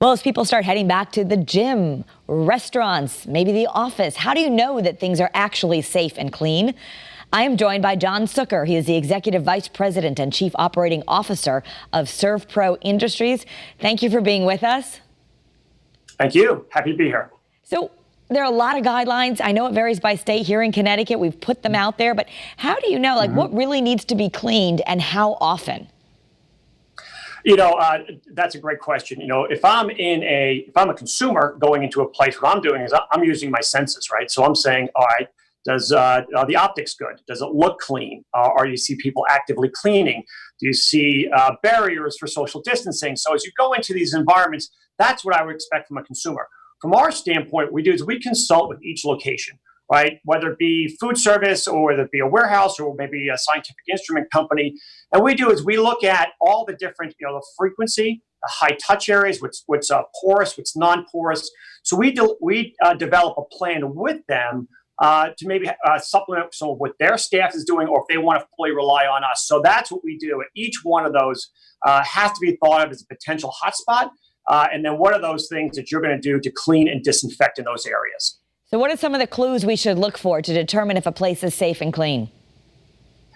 Well, as people start heading back to the gym, restaurants, maybe the office, how do you know that things are actually safe and clean? I am joined by Sooker. He is the Executive Vice President and Chief Operating Officer of Servpro Industries. Thank you for being with us. Thank you. Happy to be here. So there are a lot of guidelines. I know it varies by state. Here in Connecticut, we've put them out there. But how do you know, what really needs to be cleaned and how often? That's a great question. If I'm a consumer going into a place, what I'm doing is I'm using my senses, right? So I'm saying, all right, does the optics good? Does it look clean? Or you see people actively cleaning? Do you see barriers for social distancing? So as you go into these environments, that's what I would expect from a consumer. From our standpoint, what we do is we consult with each location, right? Whether it be food service or whether it be a warehouse or maybe a scientific instrument company. And we do is we look at all the different, the frequency, the high touch areas, what's porous, what's non-porous. So we develop a plan with them to maybe supplement some of what their staff is doing, or if they want to fully rely on us. So that's what we do. Each one of those has to be thought of as a potential hotspot. And then what are those things that you're going to do to clean and disinfect in those areas? So what are some of the clues we should look for to determine if a place is safe and clean?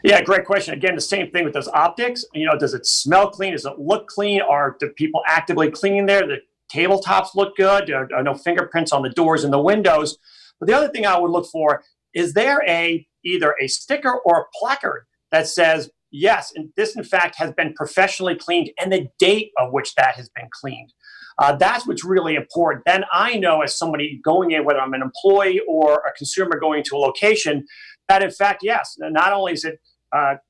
Yeah, great question. Again, the same thing with those optics. Does it smell clean? Does it look clean? Are the people actively cleaning there? The tabletops look good? There are no fingerprints on the doors and the windows. But the other thing I would look for is there either a sticker or a placard that says, yes, and this in fact has been professionally cleaned, and the date of which that has been cleaned. That's what's really important. Then I know, as somebody going in, whether I'm an employee or a consumer going to a location, that in fact, yes, not only is it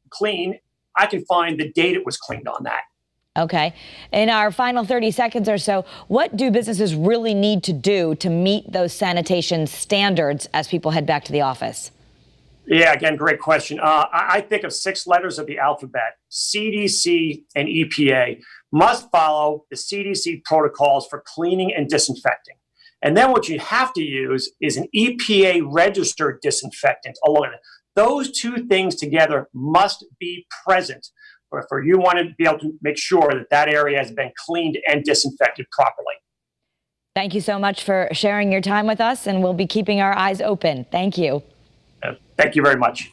clean, I can find the date it was cleaned on that. Okay. In our final 30 seconds or so, what do businesses really need to do to meet those sanitation standards as people head back to the office? Yeah, again, great question. I think of 6 letters of the alphabet: CDC and EPA must follow the CDC protocols for cleaning and disinfecting. And then what you have to use is an EPA registered disinfectant along with it. Those two things together must be present for you want to be able to make sure that that area has been cleaned and disinfected properly. Thank you so much for sharing your time with us, and we'll be keeping our eyes open. Thank you. Thank you very much.